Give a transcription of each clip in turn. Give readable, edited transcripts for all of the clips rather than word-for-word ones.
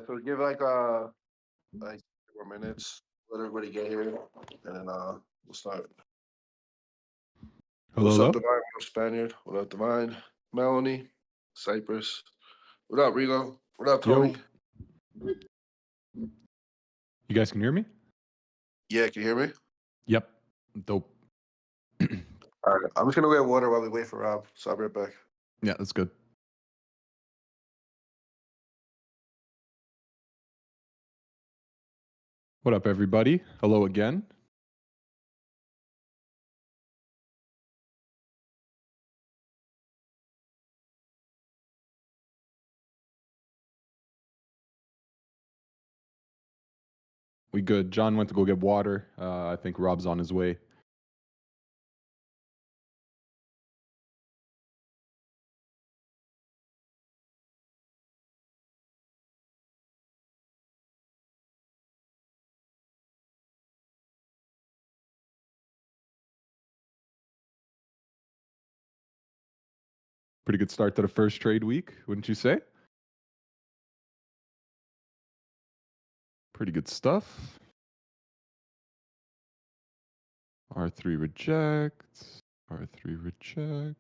So give like 4 minutes. Let everybody get here, and then we'll start. Hello, What's hello. up, Divine? What up, Spaniard? What up, Divine? Melanie, Cypress. What up, Rego? What up, Yo. Tony? You guys can hear me? Yeah, can you hear me? Yep. Dope. All right, I'm just gonna get water while we wait for Rob. So I'll be right back. Yeah, that's good. What up, everybody? Hello again. We good. John went to go get water. I think Rob's on his way. Pretty good start to the first trade week, wouldn't you say? Pretty good stuff. R3 reject. R3 reject.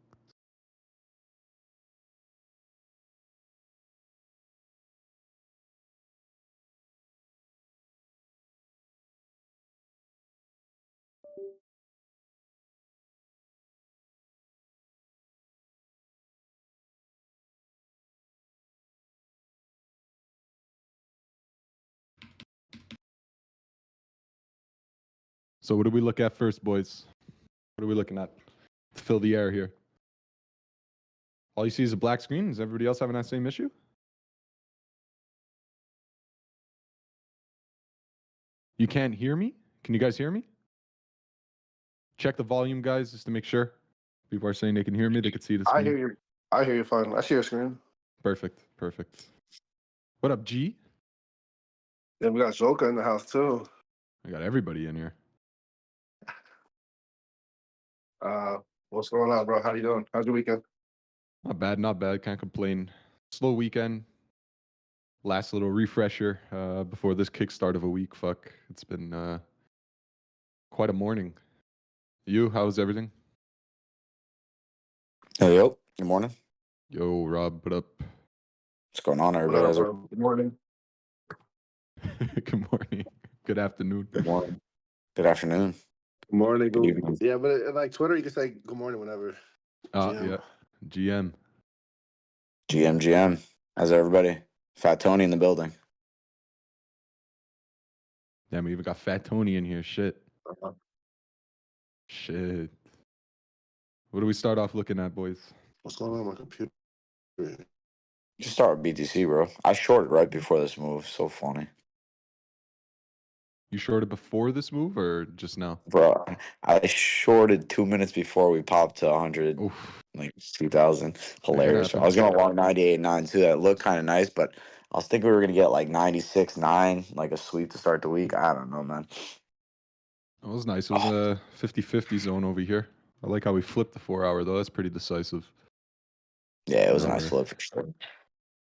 So what do we look at first, boys? What are we looking at to fill the air here? All you see is a black screen. Is everybody else having that same issue? You can't hear me? Can you guys hear me? Check the volume, guys, just to make sure. People are saying they can hear me. They can see the screen. I hear you. I hear you fine. I see your screen. Perfect. Perfect. What up, G? Then we got Zoka in the house too. I got everybody in here. What's going on, bro? How you doing? How's your weekend? Not bad, not bad. Can't complain. Slow weekend. Last little refresher before this kickstart of a week. Fuck. It's been quite a morning. You, how's everything? Hey, yo. Good morning. Yo, Rob, what up? What's going on, What everybody? up, bro? Good morning. Good morning. Good afternoon. Good morning. Good afternoon. Good morning. Good evening. Yeah, but like Twitter, you can say good morning whenever. Yeah. GM. GM. How's everybody? Fat Tony in the building. Damn, we even got Fat Tony in here. Shit. Uh-huh. Shit. What do we start off looking at, boys? What's going on with my computer? Just start with BTC, bro. I shorted right before this move. So funny. You shorted before this move or just now? Bro, I shorted 2 minutes before we popped to 100, Oof. like 2,000. Hilarious. I happen. was going to long 98.9 too. That looked kind of nice, but I was thinking we were going to get like 96.9, like a sweep to start the week. I don't know, man. It was nice. It was a 50-50 zone over here. I like how we flipped the 4 hour, though. That's pretty decisive. Yeah, it was a No, nice flip for sure.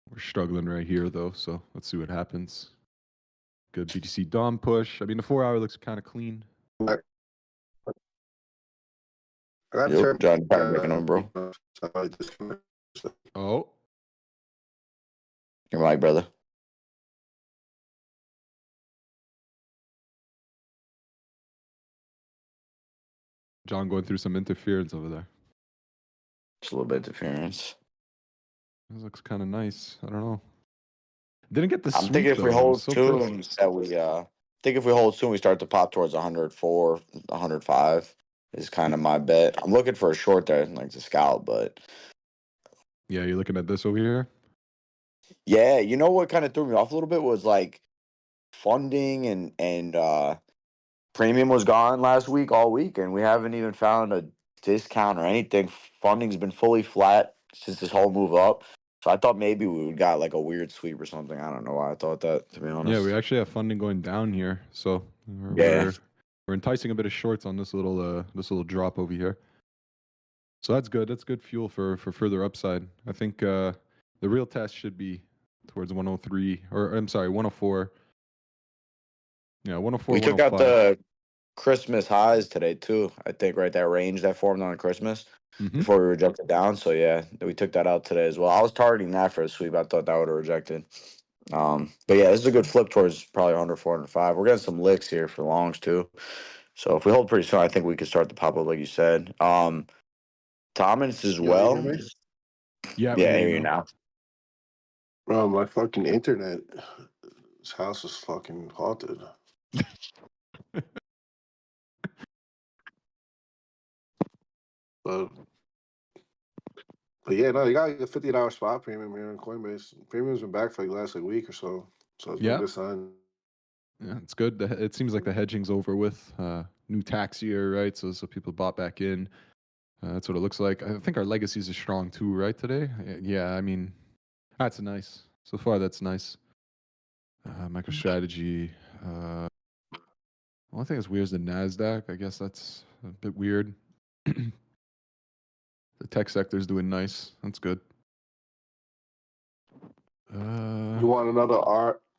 We're struggling right here, though, so let's see what happens. Good BTC Dom push. I mean, the 4 hour looks kind of clean. I got to Yep, turn John, kind of making them, bro. Oh, Your mic, brother. John going through some interference over there. Just a little bit of interference. This looks kind of nice. I don't know. Didn't get the I'm sweep, thinking if though. we I was hold so soon, pissed. that we think if we hold soon, we start to pop towards 104, 105 is kind of my bet. I'm looking for a short there, like to scout, but Yeah, you're looking at this over here? yeah, you know what kind of threw me off a little bit was like funding and premium was gone last week, all week, and we haven't even found a discount or anything. Funding's been fully flat since this whole move up. So I thought maybe we would got like a weird sweep or something. I don't know why I thought that, to be honest. Yeah, we actually have funding going down here, so Yeah. we're enticing a bit of shorts on this little drop over here. So that's good. That's good fuel for further upside. I think the real test should be towards 103, or I'm sorry, 104. Yeah, 104, We took out 105. the Christmas highs today too. I think right that range that formed on Christmas Mm-hmm. before we rejected down. So yeah, we took that out today as well. I was targeting that for a sweep. I thought that would have rejected. But yeah, this is a good flip towards probably 100, 405. We're getting some licks here for longs too. So if we hold pretty soon, I think we could start the pop up like you said. Thomas as Yo, you hear well. me? Yeah, we Yeah, I hear you hear you now. now. Bro, my fucking internet. This house is fucking haunted. But yeah, no, you got like a $50 spot premium here in Coinbase. Premium's been back for like last like week or so. So it's been a Yeah, good sign. yeah, it's good. It seems like the hedging's over with. New tax year, right? So people bought back in. That's what it looks like. I think our legacies are strong too, right? Today, yeah. I mean, that's nice. So far, that's nice. MicroStrategy. Only thing that's weird is the Nasdaq. I guess that's a bit weird. The tech sector is doing nice. That's good. You want another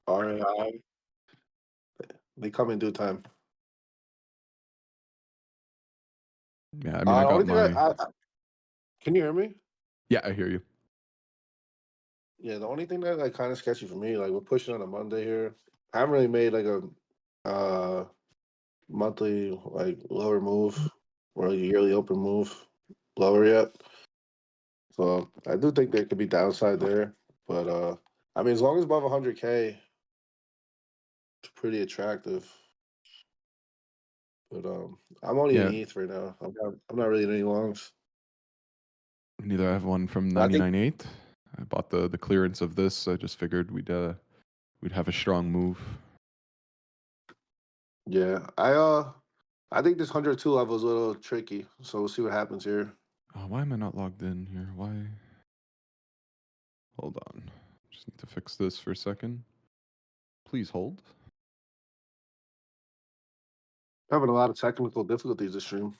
RAI? They come in due time. Yeah, I mean, I The got only thing my. can you hear me? Yeah, I hear you. Yeah, the only thing that like kind of sketchy for me, like we're pushing on a Monday here. I haven't really made like a monthly like lower move or like a yearly open move lower yet. So I do think there could be downside there. But I mean as long as above 100K, it's pretty attractive. But I'm only in Yeah, ETH right now. I'm not really in any longs. neither I have one from But I think 99.8. I bought the clearance of this. I just figured we'd have a strong move. yeah, I think this 102 level is a little tricky. So we'll see what happens here. Oh, why am I not logged in here? Why? Hold on. Just need to fix this for a second. Please hold. Having a lot of technical difficulties this stream.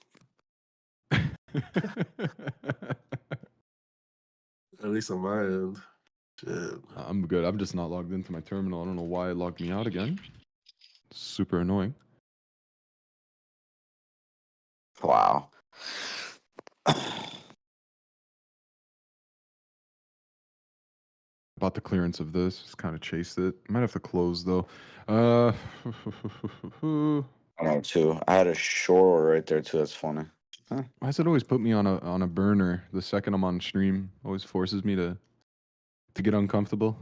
At least on my end. Shit. I'm good. I'm just not logged into my terminal. I don't know why it logged me out again. Super annoying. Wow. About the clearance of this. Just kind of chased it. Might have to close though. Uh, I know too. I had a short right there too. That's funny. Huh. why does it always put me on a burner the second I'm on stream? Always forces me to get uncomfortable.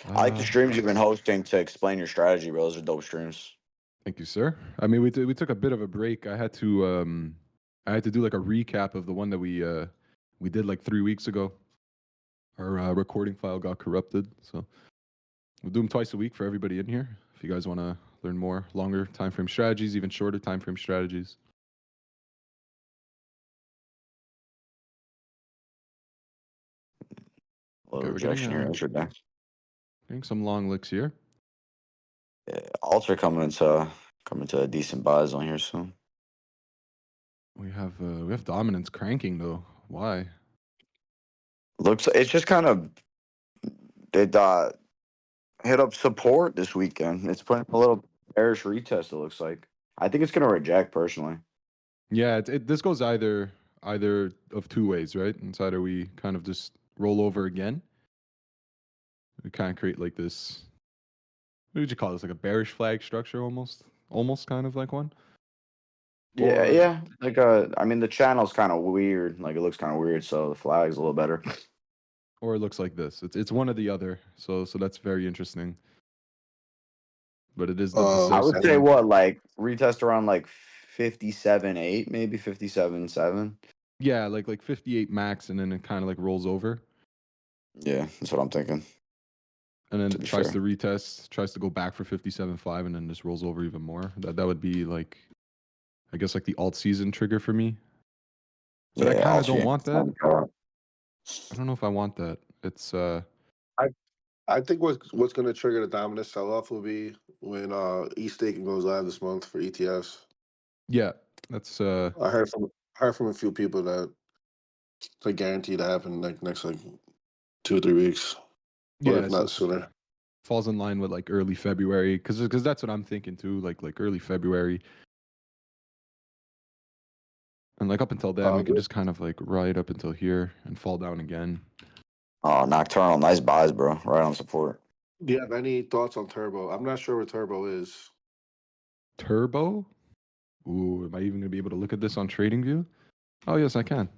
I like the Uh, streams you've been hosting to explain your strategy, bro. Those are dope streams. Thank you, sir. I mean, we took a bit of a break. I had to do like a recap of the one that we did like 3 weeks ago. Our recording file got corrupted, so we'll do them twice a week for everybody in here. If you guys want to learn more longer time frame strategies, even shorter time frame strategies. A little Okay, we're getting rejection here yesterday. getting some long licks here. Yeah, Alter coming to a decent buy zone here soon. We have dominance cranking though. Why? Looks it's just kind of it hit up support this weekend. It's putting a little bearish retest. It looks like. I think it's gonna reject personally. Yeah, this goes either of two ways, right? It's either we kind of just roll over again. We kind of create like this. What would you call this? Like a bearish flag structure, almost kind of like one. Yeah, Or yeah. Like I mean the channel's kind of weird. Like it looks kind of weird, so the flag's a little better. or it looks like this. It's one or the other. So that's very interesting. But it is the I same would say signal. what like retest around like 57.8, maybe 57.7. Yeah, like 58 max, and then it kind of like rolls over, Yeah, that's what I'm thinking. and To then be tries fair. to retest, tries to go back for 57.5, and then just rolls over even more. That would be like, I guess like the alt season trigger for me. But I Yeah, kind I'll of don't see. want that. I don't know if I want that. It's I I think what's gonna trigger the dominant sell off will be when e-staking goes live this month for ETFs. yeah, that's I heard from a few people that it's like guaranteed to happen like next like 2 or 3 weeks, or Yeah, if so not sooner. falls in line with like early February, because that's what I'm thinking too, like early February, and like up until then we can just kind of like ride up until here and fall down again. Oh, Nocturnal, nice buys, bro. Right on support. Do you have any thoughts on Turbo? I'm not sure what Turbo is. Turbo. Ooh, am I even gonna be able to look at this on TradingView? Oh yes, I can.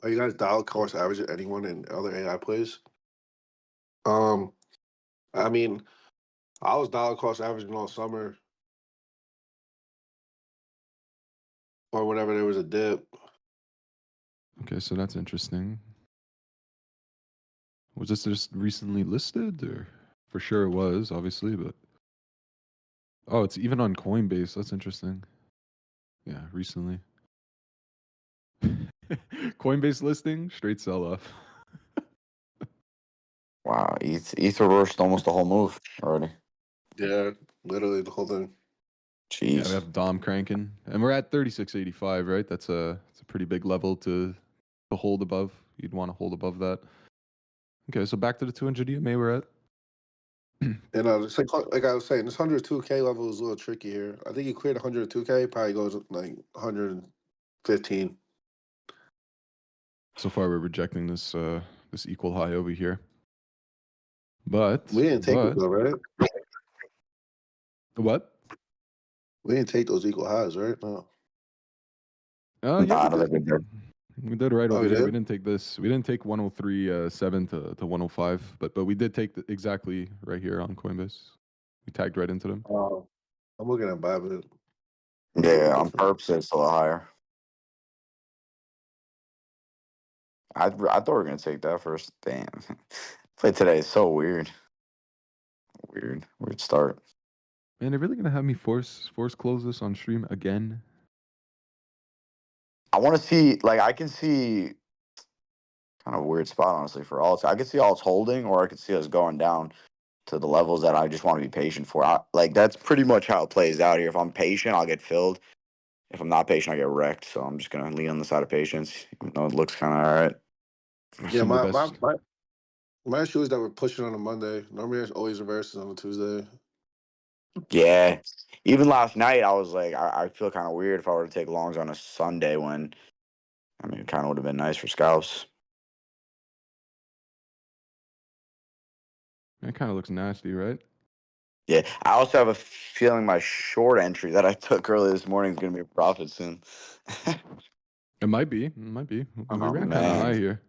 Are you guys dollar cost averaging anyone in other AI plays? Um, I mean, I was dollar cost averaging all summer or whenever there was a dip. Okay, so that's interesting. Was this just recently listed, or for sure it was, obviously, but oh, it's even on Coinbase. That's interesting. Yeah, recently. Coinbase listing, straight sell off. Wow, Ether reversed almost the whole move already. Yeah, literally the whole thing. Yeah, we Jeez. have Dom cranking, and we're at 36.85, right? That's it's a pretty big level to hold above. You'd want to hold above that. Okay, so back to the 200 EMA we're at. And it's like I was saying, this 102K level is a little tricky here. I think you cleared 102K, probably goes like 115. So far, we're rejecting this equal high over here. But We didn't take it though, right? what? We didn't take those equal highs, right? No. Yeah, Nah, we I don't did. think we did. We did right Oh, over we here. We did? didn't take this. We didn't take 103.7 to 105, but we did take exactly right here on Coinbase. We tagged right into them. Oh, I'm looking at Bybit. Yeah, on Different. purpose it's a little higher. I thought we were gonna take that first. Damn. Play today is so weird. Weird start. Man, they're really gonna have me force close this on stream again. I want to see, like, I can see kind of a weird spot, honestly, for alts. I could see alts holding, or I could see us going down to the levels that I just want to be patient for. Like, that's pretty much how it plays out here. If I'm patient, I'll get filled. If I'm not patient, I get wrecked. So I'm just gonna lean on the side of patience, even though it looks kind of all right. Yeah, Some of the best. my issue is that we're pushing on a Monday. Normally, it's always reverses on a Tuesday. Yeah. Even last night, I was like, I feel kind of weird if I were to take longs on a Sunday when, I mean, it kind of would have been nice for scalps. It kind of looks nasty, right? Yeah. I also have a feeling my short entry that I took early this morning is going to be a profit soon. It might be. It might be. We Oh, ran kind of man. high here.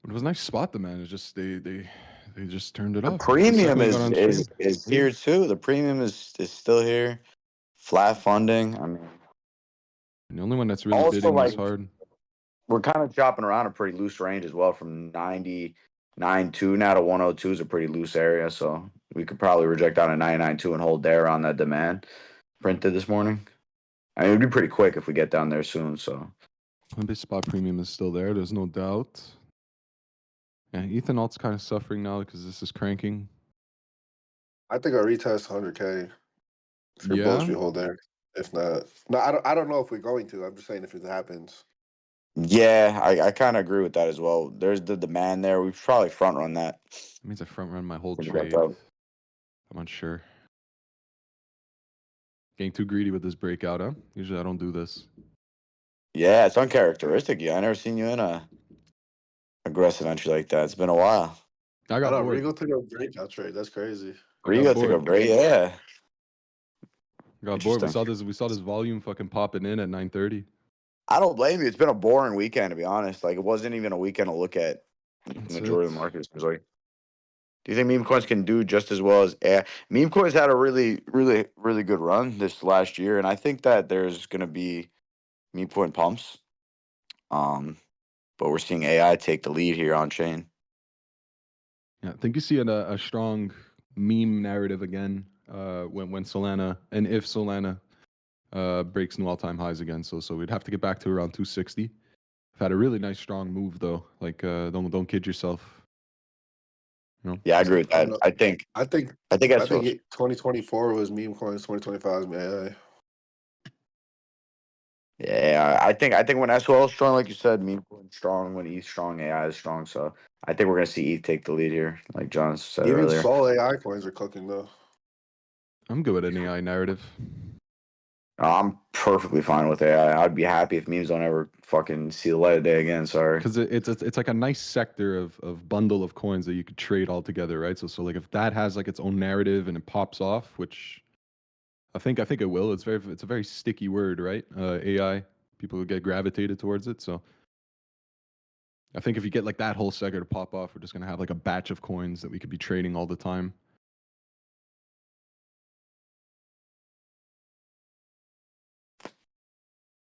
But it was a nice spot, the man. It's just they just turned it The off. The premium second we got is on is stream. is here too. The premium is still here. Flat funding. I mean, And the only one that's really also bidding this like hard. we're kind of chopping around a pretty loose range as well, from 99.2 now to 102 is a pretty loose area. So we could probably reject down to 99.2 and hold there on that demand printed this morning. I mean, it'd be pretty quick if we get down there soon. So Coinbase spot premium is still there. There's no doubt. And Ethan Alt's kind of suffering now because this is cranking. I think our retest 100K. If you're bullish, Yeah, we hold there. If not, no, I don't know if we're going to. I'm just saying if it happens. yeah, I kind of agree with that as well. There's the demand there. We should probably front run that. that means I front run my whole When we got trade. that. I'm unsure. Getting too greedy with this breakout, huh? Usually I don't do this. Yeah, it's uncharacteristic. Yeah, I never seen you in a aggressive entry like that. It's been a while. I I got know bored. Rego took a breakout trade. That's crazy. I got Rego took a bored. break. Yeah, I got bored. We interesting. saw this. We saw this volume fucking popping in at 9:30. I don't blame you. It's been a boring weekend, to be honest. Like, it wasn't even a weekend to look at the That's majority of it. the markets. It was like, do you think meme coins can do just as well as meme coins had a really good run this last year, and I think that there's going to be meme coin pumps. But we're seeing AI take the lead here on chain. Yeah, I think you see a strong meme narrative again when Solana and if Solana breaks new all-time highs again. So we'd have to get back to around 260. I've had a really nice strong move though. Like don't kid yourself. You know, Yeah, I just agree with I don't that. know. I think I think I think I that's think what. 2024 was meme coins. 2025 is AI. Yeah, I think when SOL is strong, like you said, meme coin strong. When ETH strong, AI is strong. So I think we're gonna see ETH take the lead here, like John said Even earlier. Sol AI coins are cooking though. I'm good with an AI narrative. I'm perfectly fine with AI. I'd be happy if memes don't ever fucking see the light of day again. Sorry. Because it's like a nice sector of bundle of coins that you could trade all together, right? So like if that has like its own narrative and it pops off, which I think it will. It's a very sticky word, right? AI, people will get gravitated towards it. So I think if you get like that whole sector to pop off, we're just gonna have like a batch of coins that we could be trading all the time.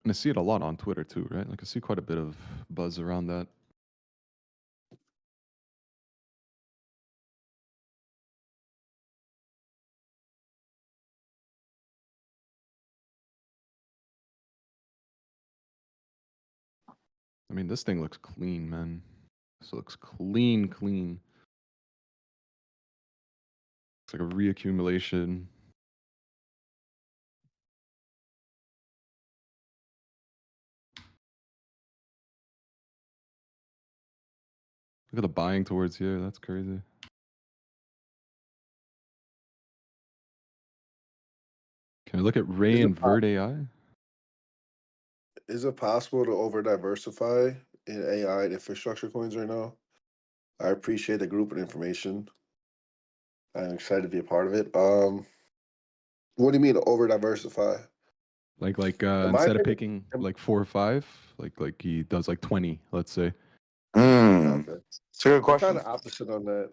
And I see it a lot on Twitter too, right? Like I see quite a bit of buzz around that. I mean, this thing looks clean, man. This looks clean. It's like a reaccumulation. Look at the buying towards here. That's crazy. Can I look at Ray Is it and Vert AI? is it possible to over diversify in AI and infrastructure coins right now? I appreciate the group and information. I'm excited to be a part of it. What do you mean over diversify? Like In my instead of opinion, picking like 4 or 5, like he does like 20, let's say. okay. It's a good I'm kind question. of opposite on that.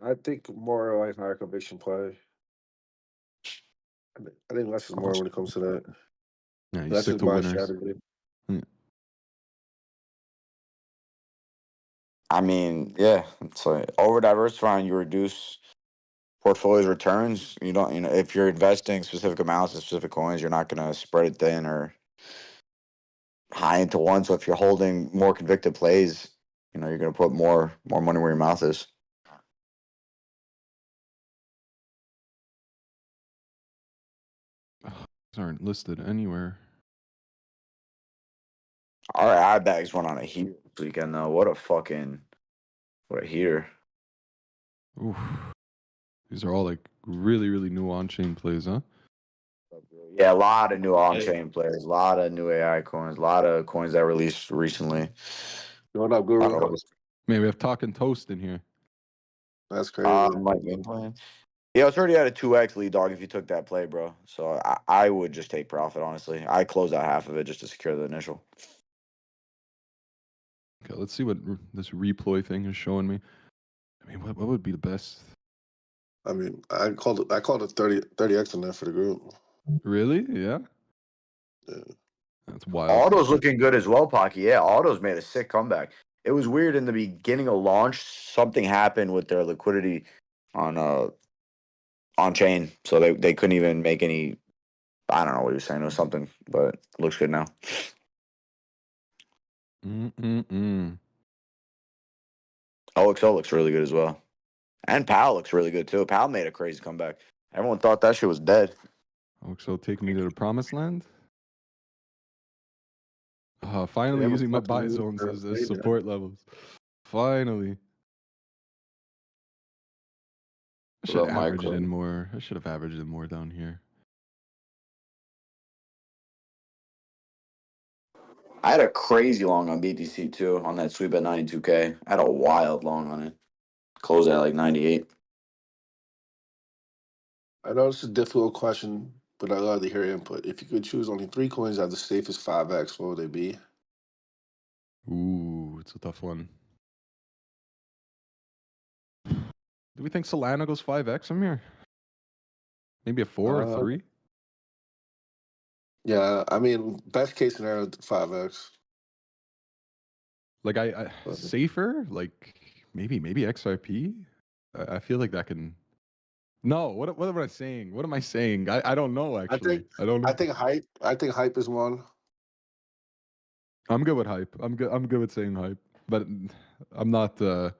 I think more like higher conviction play. I think less is more when it comes to that. Yeah, you That's stick just to my winners. strategy. Yeah. I mean, yeah, it's like over diversifying, you reduce portfolio's returns. You don't, if you're investing specific amounts of specific coins, you're not gonna spread it thin or high into one. So if you're holding more convicted plays, you're gonna put more money where your mouth is. Ugh, these aren't listed anywhere. Our ad bags went on a heater this weekend though. What a heater. Oof. These are all like really new on-chain plays, huh? Yeah, a lot of new on-chain players, a lot of new AI coins, a lot of coins that released recently. Going up, Guru. Man, we have Talking Toast in here. That's crazy. My game plan. Yeah, it's already at a 2x lead, dog, if you took that play, bro. So I would just take profit, honestly. I closed out half of it just to secure the initial. Okay, let's see what this reploy thing is showing me. I mean, what would be the best? I mean, I called it 30x in there for the group. Really? Yeah. Yeah. That's wild. Auto's looking good as well, Pocky. Yeah, Auto's made a sick comeback. It was weird in the beginning of launch. Something happened with their liquidity on chain, so they couldn't even make any. I don't know what he was saying. It was something, but it looks good now. OXO looks really good as well, and Pal looks really good too. Pal made a crazy comeback. Everyone thought that shit was dead. OXO take me to the promised land. They Finally haven't using my fucked with buy me zones for as a minute. support levels. Finally. I should Little average it micro. in more. I should have averaged it more down here. I had a crazy long on BTC too on that sweep at 92K. I had a wild long on it. Closed at like 98. I know it's a difficult question, but I love to hear input. If you could choose only 3 coins that have the safest 5x, what would they be? Ooh, it's a tough one. Do we think Solana goes 5x from here? Maybe a 4 or Uh, 3? yeah, I mean, best case scenario, 5x. Like I But safer? Like maybe XRP? I feel like that can. No, what am I saying? What am I saying? I don't know I actually. think, I don't I know. think hype. I think hype is one. I'm good with hype. I'm good with saying hype, but I'm not. This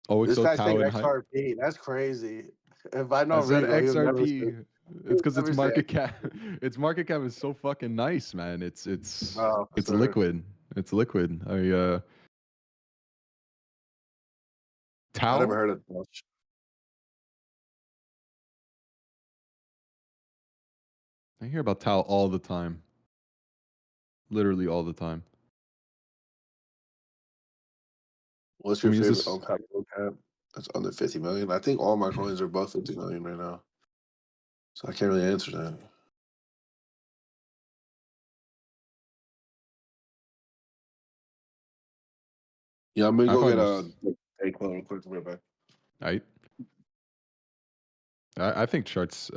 OXO guy's saying Tau and hype. XRP. That's crazy. If I I know said Rego, he'll never say. XRP. It's because Let its me see. market cap. Its market cap is so fucking nice, man. Oh, It's sir. liquid. It's liquid. I never Tau. heard of much. I hear about Tau all the time. Literally all the time. What's I your mean, is favorite this uncapped cap that's under 50 million? I think all my coins are above 50 million right now. So I can't really answer that. Yeah, I'm gonna I go find get this a quote real quick. Right back. I I think charts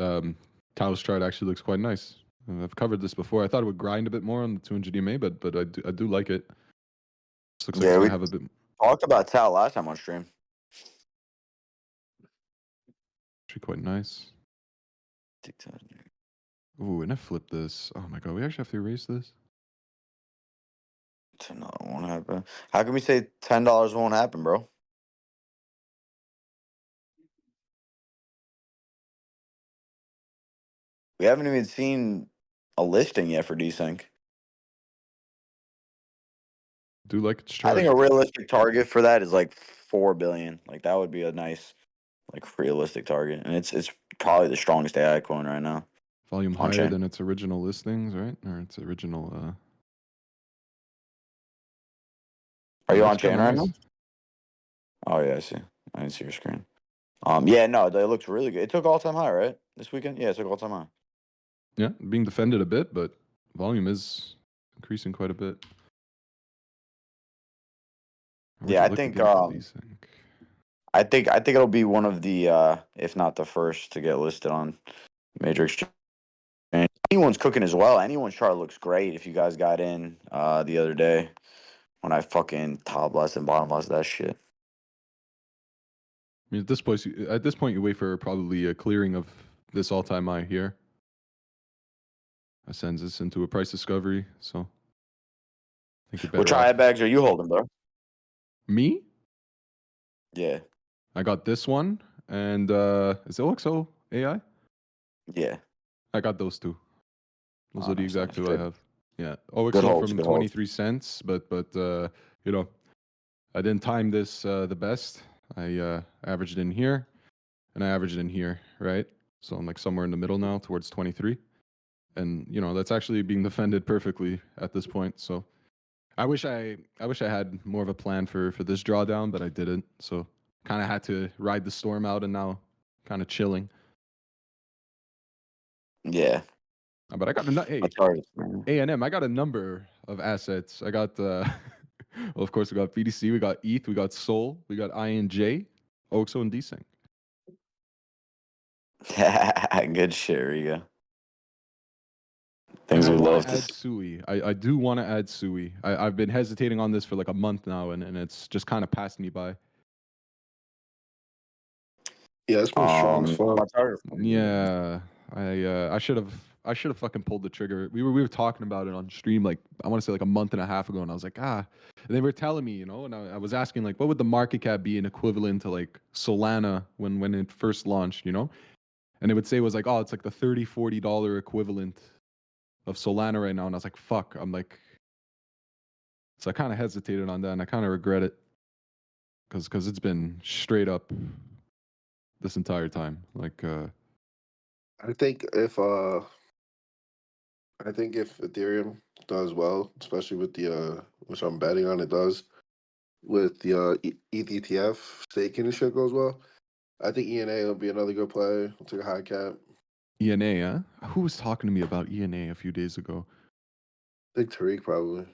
Tau's chart actually looks quite nice. I've covered this before. I thought it would grind a bit more on the 200 EMA, but I do like it. This looks like it's Yeah, we gonna have a bit talked about Tal last time on stream. actually quite nice. TikTok. Ooh, and I flipped this. Oh my god, we actually have to erase this. $10 won't happen. How can we say $10 won't happen, bro? We haven't even seen a listing yet for Desync. Do like its I chart. think a realistic target for that is like 4 billion. Like that would be a nice, like realistic target, and it's probably the strongest AI coin right now. Volume On higher chain. than its original listings, right? Or its original Are oh, you that's on chain kinda right now? nice. Oh yeah, I see. I didn't see your screen. Yeah, no, it looks really good. It took all time high, right? This weekend? Yeah, it took all time high. Yeah, being defended a bit, but volume is increasing quite a bit. Where'd Yeah, you I look think again for Desync? I think it'll be one of the if not the first to get listed on major exchange. Anyone's cooking as well. Anyone's chart looks great if you guys got in the other day when I fucking top less and bottom less that shit. I mean, at this point, you wait for probably a clearing of this all-time high here. That sends us into a price discovery. So, I think you're What better triad off. bags are you holding, bro? Me? Yeah. I got this one, and is it OXO AI? Yeah. I got those two. Those Oh, are the nice, exact nice. two I Good. have. Yeah, Good OXO holds, from good holds. 23 cents, but you know, I didn't time this the best. I averaged in here, and I averaged in here, right? So I'm like somewhere in the middle now, towards 23, and you know that's actually being defended perfectly at this point. So I wish I had more of a plan for this drawdown, but I didn't. So kind of had to ride the storm out, and now kind of chilling. Yeah. But I got hey, That's hard. A&M, I got a number of assets. I got well, of course, we got BDC, we got ETH, we got Sol, we got INJ, OXO, and Desync. Good shit, Rego. And Things I we want love to to add see. Sui. I do want to add Sui. I've been hesitating on this for like a month now, and it's just kind of passed me by. Yeah, it's been strong as fuck. My target. Yeah, I should have fucking pulled the trigger. We were talking about it on stream like I want to say like a month and a half ago, and I was like and they were telling me, you know, and I was asking like what would the market cap be an equivalent to like Solana when it first launched, you know, and it would say it was like it's like the $30-$40 equivalent of Solana right now, and I was like fuck, I'm like, so I kind of hesitated on that, and I kind of regret it because it's been straight up this entire time like. I think if Ethereum does well, especially with the which I'm betting on it does, with the ETH ETF staking and shit goes well, I think ENA will be another good play. We'll take a high cap. ENA, huh? Who was talking to me about ENA a few days ago? I think Tariq probably.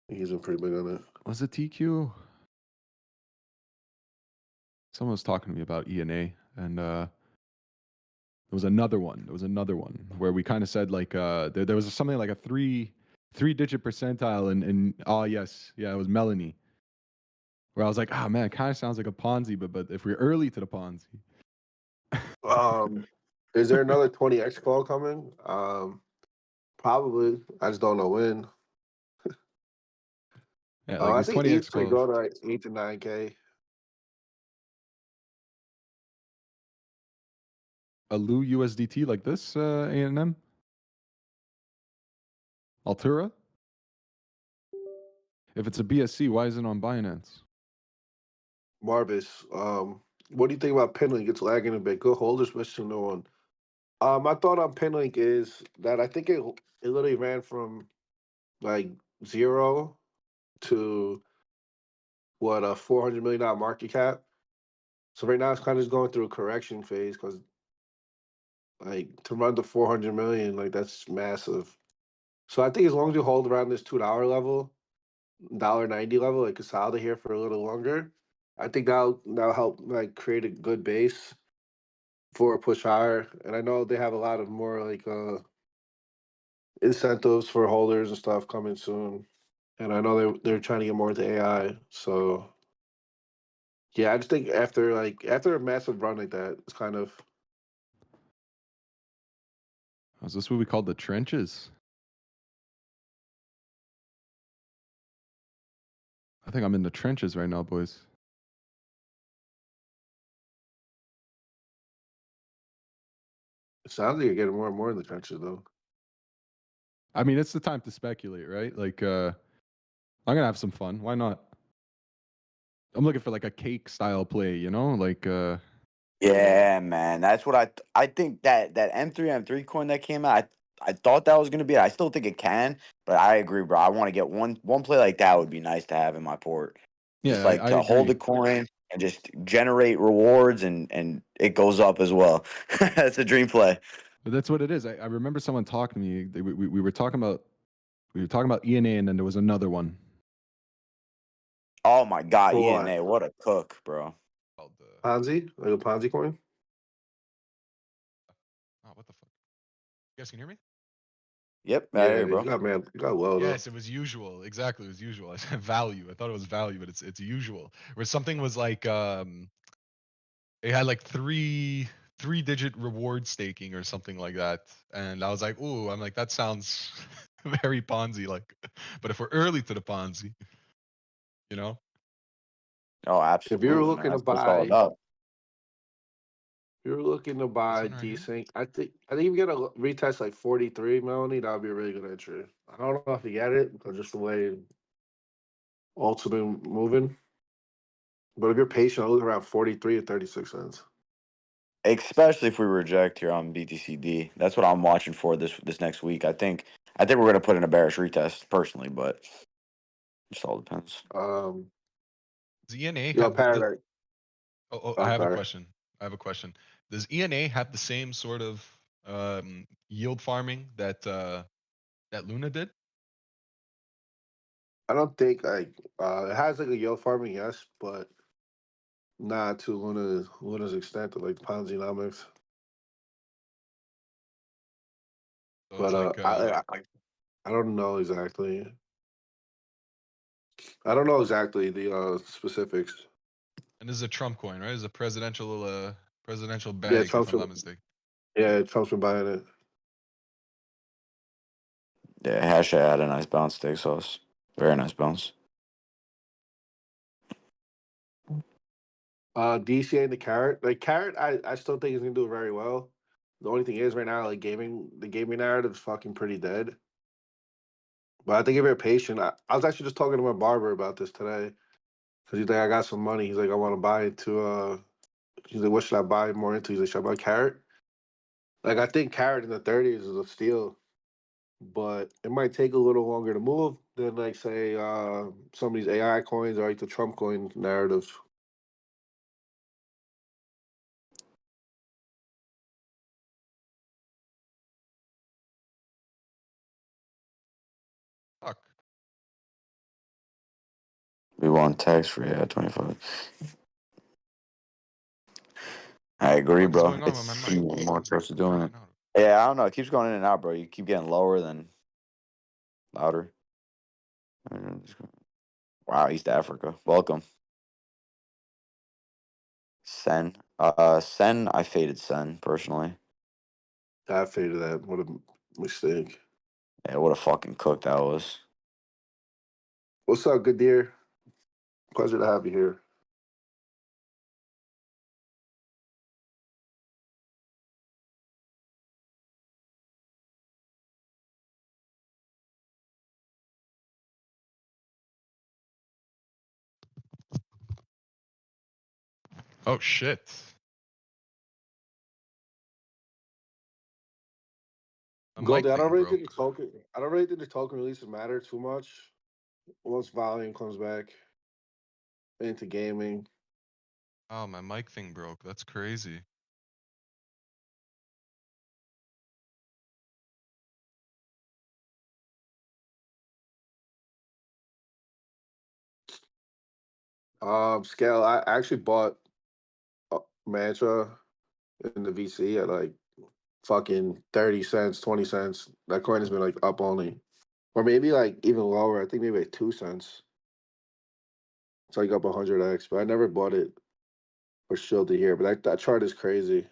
He's been pretty big on it. Was it TQ? Someone was talking to me about ENA, and there was another one. There was another one where we kind of said like there was something like a three-digit percentile, and oh yes, yeah, it was Melanie. Where I was like, man, it kind of sounds like a Ponzi, but if we're early to the Ponzi, Is there another 20x call coming? Probably. I just don't know when. yeah, like I these think 20x ETH could calls. go to like 8 to 9K. a Lu USDT like this, A&M? Altura? If it's a BSC, why isn't it on Binance? Marvis, what do you think about Pinlink? It's lagging a bit. Good holder, especially no one. My thought on Pinlink is that I think it literally ran from like 0 to what, a $400 million market cap. So right now it's kind of just going through a correction phase because like to run to 400 million, like that's massive. So I think as long as you hold around this $2 level, $1.90 level, like consolidate here for a little longer, I think that'll help like create a good base for a push higher. And I know they have a lot of more like incentives for holders and stuff coming soon. And I know they're trying to get more into AI. So yeah, I just think after a massive run like that, it's kind of Is this what we call the trenches? I think I'm in the trenches right now, boys. it sounds like you're getting more and more in the trenches though. I mean, it's the time to speculate, right? Like, I'm gonna have some fun. Why not? I'm looking for like a cake style play, you know, like Yeah, man. That's what I think that M3 coin that came out. I thought that was gonna be it. I still think it can, but I agree, bro. I want to get one play like that would be nice to have in my port. Just yeah, like I to hold agree. a coin and just generate rewards and it goes up as well. That's a dream play. But that's what it is. I remember someone talking to me. We were talking about ENA, and then there was another one Oh my god, For what? ENA, what a cook, bro. called Ponzi? Like a Ponzi coin? oh, what the fuck? You guys can hear me? Yep, right Yeah, here, you bro. got man, you got well though. Yes, it was usual. Exactly, it was usual. I said value. I thought it was value, but it's usual. Where something was like it had like three-digit reward staking or something like that, and I was like, ooh, I'm like that sounds very Ponzi like. But if we're early to the Ponzi, you know, Oh, If you're absolutely, man. looking to That's what it's all buy, about. if you're looking to this buy one right here. decent, I think if you get a retest like 43, Melanie, that would be a really good entry. I don't know if you get it because just the way alts have been moving. But if you're patient, I'll look around 43 or 36 cents. Especially if we reject here on BTCD. That's what I'm watching for this next week. I think we're gonna put in a bearish retest personally, but it just all depends. Um, Does ENA yo, have Paradise. I I'm have a sorry. question. I have a question. Does ENA have the same sort of yield farming that Luna did? I don't think like it has like a yield farming, yes, but not to Luna's extent of like Ponzi-nomics. So it's But like I don't know exactly. I don't know exactly the specifics. and this is a Trump coin, right? It's a presidential Yeah, bag, if Trump's I'm been not mistaken. Trump's been buying it. Yeah, Hash had a nice bounce steak sauce. Very nice bounce. DCA and the carrot. Like carrot, I still think he's gonna do very well. The only thing is right now, like the gaming narrative is fucking pretty dead. But I think if you're patient, I was actually just talking to my barber about this today because he's like, I got some money. He's like, I want to buy into. He's like, what should I buy more into? He's like, should I buy carrot? Like I think carrot in the 30s is a steal, but it might take a little longer to move than like say some of these AI coins or like the Trump coin narrative. Fuck. We want tax free at 25. I agree, Fuck is bro. going on with my It's mic? more close to doing In it. and out. Yeah, I don't know. It keeps going in and out, bro. You keep getting lower than louder. Wow, East Africa. Welcome. Sen. Sen, I faded Sen personally. I faded that. What a mistake. Yeah, what a fucking cook that was. What's up, good dear? Pleasure to have you here. Oh shit. A mic Goldie, I don't thing really broke. think the token. I don't really think the token releases matter too much once volume comes back into gaming. Oh, my mic thing broke. That's crazy. Scale. I actually bought Mantra in the VC at like fucking 30 cents, 20 cents. That coin has been like up only, or maybe like even lower. I think maybe like 2 cents. It's like up 100x, but I never bought it for shield to here. But that chart is crazy.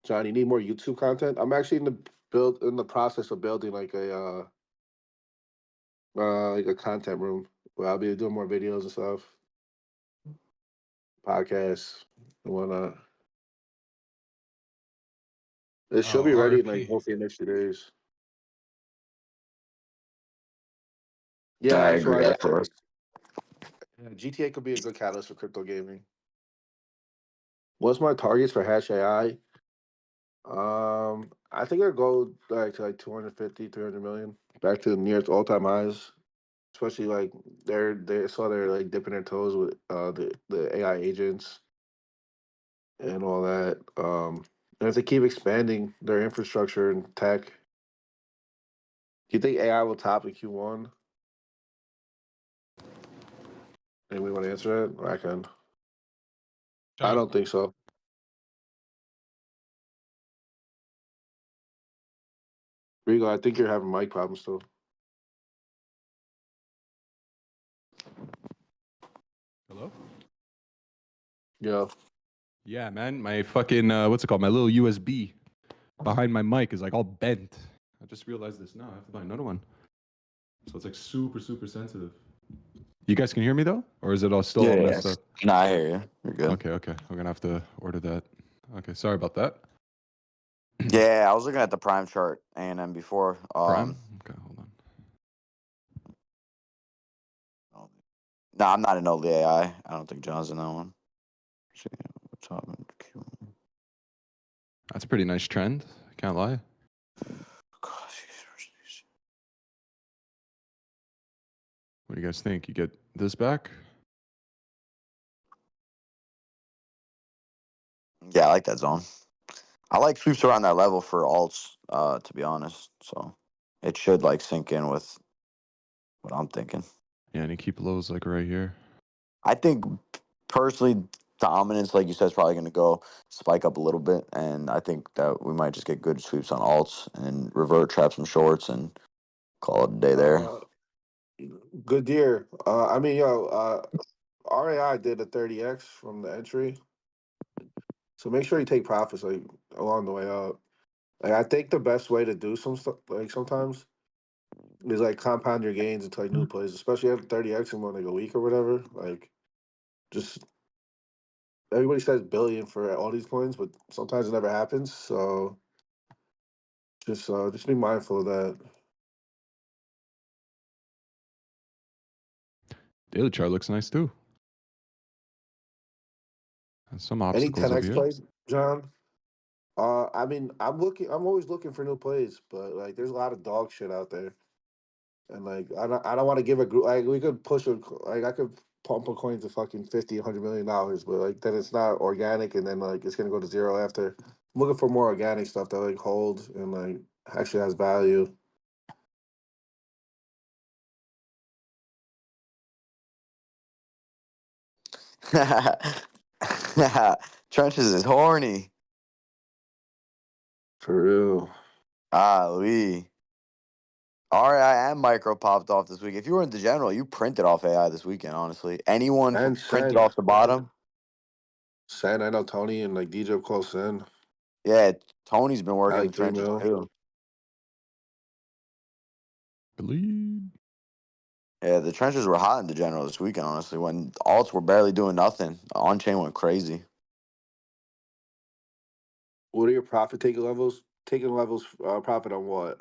John, you need more YouTube content. I'm actually in the process of building like a content room where I'll be doing more videos and stuff, podcasts and whatnot. It should Oh, be ready in like RP. hopefully the next 2 days. Yeah, I that's agree. why That's first. GTA could be a good catalyst for crypto gaming. What's my targets for Hash AI? I think I'd go like to like 250, 300 million, back to the nearest all time highs. Especially like they're like dipping their toes with the AI agents and all that. And if they keep expanding their infrastructure and tech, do you think AI will top in Q1? Anybody want to answer that? I can. I John. don't think so. Rego, I think you're having mic problems still. Hello? Yeah. Yeah, man. My fucking what's it called? My little USB behind my mic is like all bent. I just realized this now. I have to buy another one. So it's like super, super sensitive. You guys can hear me though? Or is it all still all messed up? No, I hear you. You're good. Okay, okay. We're gonna have to order that. Okay, sorry about that. Yeah, I was looking at the prime chart A&M before. Prime? Okay, hold on. No, I'm not in all the AI. I don't think John's in that one. See what's happening. That's a pretty nice trend. Can't lie. What do you guys think? You get this back? Yeah, I like that zone. I like sweeps around that level for alts, to be honest. So it should like sink in with what I'm thinking. Yeah, and you keep lows like right here. I think personally, dominance, like you said, is probably going to go spike up a little bit, and I think that we might just get good sweeps on alts and revert, trap some shorts, and call it a day there. Good deer. I mean, yo, RAI did a 30x from the entry, so make sure you take profits like along the way out. Like I think the best way to do some stuff like sometimes is like compound your gains into like new plays, especially at 30x in like a week or whatever. Like just everybody says billion for all these coins, but sometimes it never happens. So just be mindful of that. Daily chart looks nice too. Has some Any obstacles over 10x here. plays, John? I mean, I'm always looking for new plays, but like, there's a lot of dog shit out there, and like, I don't want to give a group. Like, we could push like, I could pump a coin to fucking 50, $100 million, but like, then it's not organic, and then like, it's gonna go to zero after. I'm looking for more organic stuff that like holds and like actually has value. Trenches is horny. For real. Lee. RAI and micro popped off this week. If you were into general, you printed off AI this weekend, honestly. Anyone And printed Sen, off the bottom? Sen, I know Tony and like DJ close in. Yeah, Tony's been I working the like 3 trenches mil. too. Bleed. Yeah, the trenches were hot in the general this weekend, honestly, when alts were barely doing nothing. On chain went crazy. What are your profit taking levels? Taking levels, profit on what?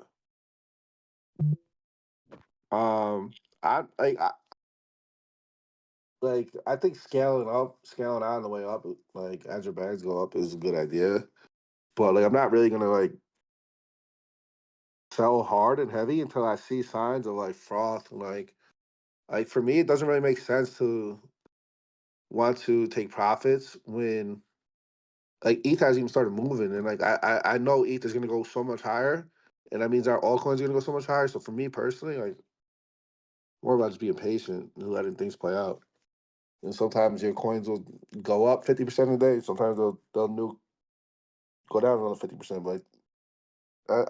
Um, I like like I think scaling up, scaling on the way up, like as your bags go up, is a good idea. But like I'm not really gonna like sell hard and heavy until I see signs of like froth. Like for me, it doesn't really make sense to want to take profits when like ETH hasn't even started moving, and like I know ETH is gonna go so much higher, and that means our altcoins are gonna go so much higher. So for me personally, like more about just being patient and letting things play out. And sometimes your coins will go up 50% a day. Sometimes they'll nuke go down another 50%. But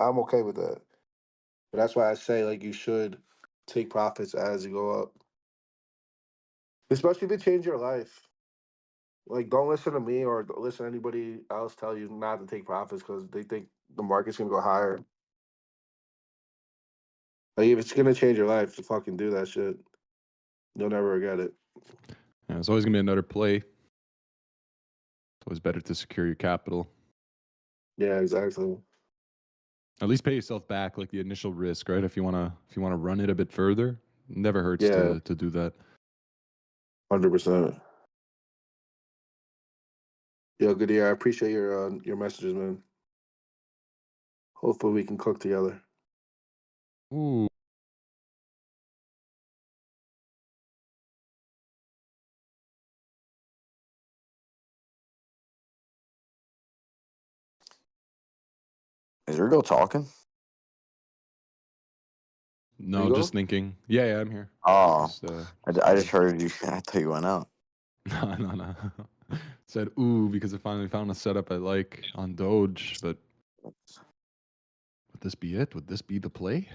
I'm okay with that. But that's why I say like you should take profits as you go up, especially if it change your life. Like don't listen to me or don't listen to anybody else tell you not to take profits because they think the market's gonna go higher. Like if it's gonna change your life to fucking do that shit, you'll never regret it. Yeah, it's always gonna be another play. It's always better to secure your capital. Yeah, exactly. At least pay yourself back like the initial risk, right? If you wanna run it a bit further, never hurts Yeah, to do that. 100%. Yo, good year. I appreciate your messages, man. Hopefully we can cook together. Ooh. Is Rego talking? No, Rego? just thinking. Yeah, I'm here. Oh, Just I just thinking. heard you. I thought you went out. No. Said ooh because I finally found a setup I like on Doge, but would this be it? Would this be the play?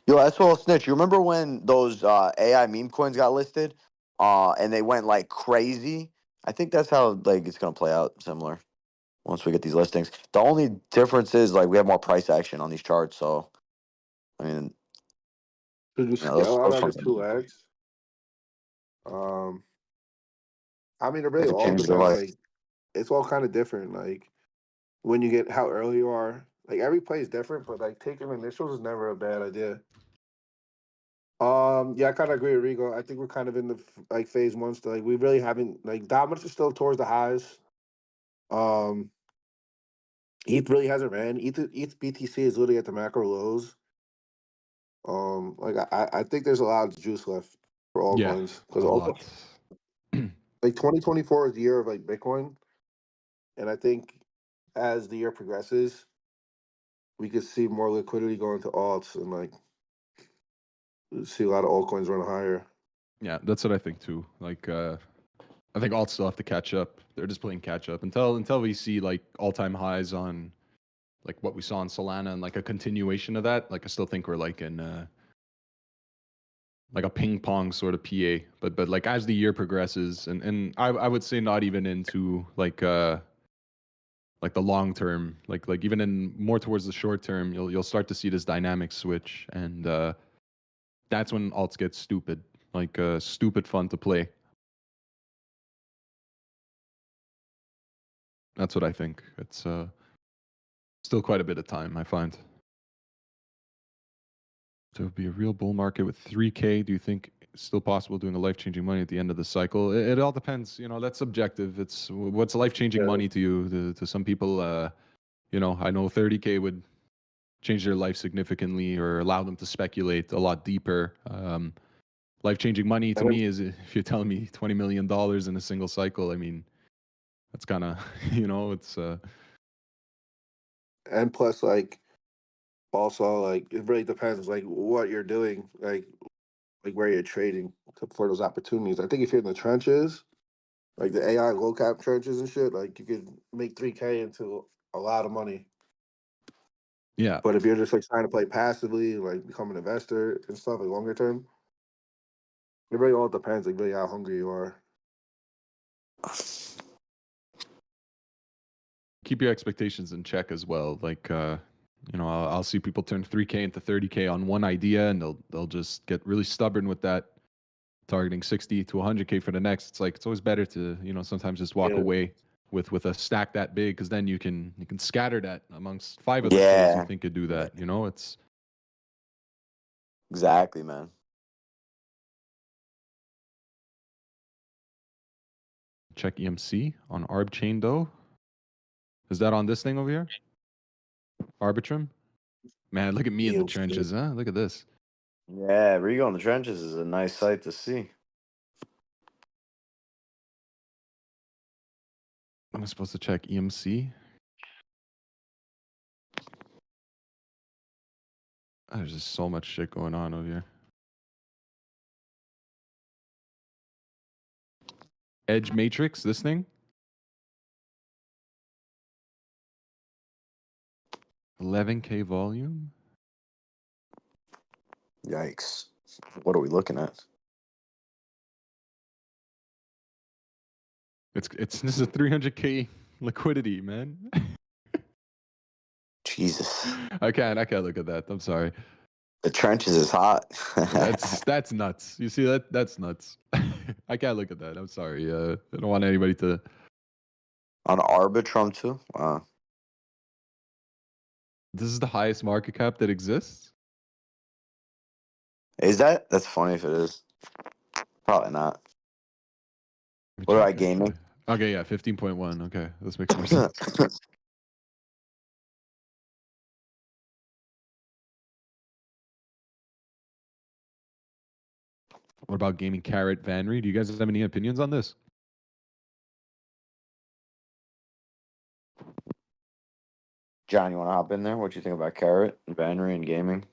Yo, that's well, Snitch. You remember when those AI meme coins got listed, and they went like crazy? I think that's how like it's gonna play out similar once we get these listings. The only difference is like we have more price action on these charts. So I mean, Should you those scale out those under funds two X? Um, I mean, it they really could all change their depends. life. Like, it's all kind of different. Like, when you get how early you are, like every play is different, but like taking initials is never a bad idea. Yeah, I kind of agree with Rigo. I think we're kind of in the like phase one still. Like, we really haven't like dominance is still towards the highs. Um, ETH really hasn't ran. ETH BTC is literally at the macro lows. Like I think there's a lot of juice left for Yeah, altcoins because a all lot. like 2024 is the year of like Bitcoin, and I think as the year progresses, we could see more liquidity going to alts and like see a lot of altcoins run higher. Yeah, that's what I think too. Like I think alts still have to catch up. They're just playing catch up until we see like all-time highs on like what we saw in Solana and like a continuation of that. Like I still think we're like in like a ping pong sort of PA. But like as the year progresses and I would say not even into like the long term, like even in more towards the short term, you'll start to see this dynamic switch and that's when alts get stupid. Like stupid fun to play. That's what I think. It's still quite a bit of time, I find. So it would be a real bull market with 3K. Do you think it's still possible doing a life-changing money at the end of the cycle? It all depends. You know, that's subjective. It's what's life-changing Yeah, money to you. To some people, you know, I know 30K would change their life significantly or allow them to speculate a lot deeper. Life-changing money to and me is if you're telling me $20 million in a single cycle. I mean, that's kind of, you know, it's plus like also like it really depends like what you're doing like where you're trading for those opportunities. I think if you're in the trenches, like the AI low cap trenches and shit, like you could make 3K into a lot of money. yeah. But if you're just like trying to play passively, like become an investor and stuff, like longer term, it really all depends, like really how hungry you are. Keep your expectations in check as well. Like, you know, I'll see people turn 3K into 30K on one idea, and they'll just get really stubborn with that, targeting 60 to 100K for the next. It's like it's always better to sometimes just walk Yeah. away with a stack that big, because then you can scatter that amongst 5 other plays you Yeah, think could do that. You know, it's exactly, man. Check EMC on Arb chain though. Is that on this thing over here? Arbitrum? Man, look at me in the EMC. trenches, huh? Look at this. Yeah, Rego in the trenches is a nice sight to see. I'm supposed to check EMC. There's just so much shit going on over here. Edge matrix, this thing. 11K volume. Yikes. What are we looking at? It's this is a 300K liquidity, man. Jesus. I can't look at that. I'm sorry. The trenches is hot. That's nuts. You see that? That's nuts. I can't look at that. I'm sorry. I don't want anybody to. On Arbitrum too? Wow. This is the highest market cap that exists. Is that? That's funny if it is. Probably not. Let me What about check, gaming? actually. Okay, yeah, 15.1. Okay, this makes more sense. What about gaming Carrot Vanry? Do you guys have any opinions on this? John, you want to hop in there? What you think about Carrot, Bannery, and gaming?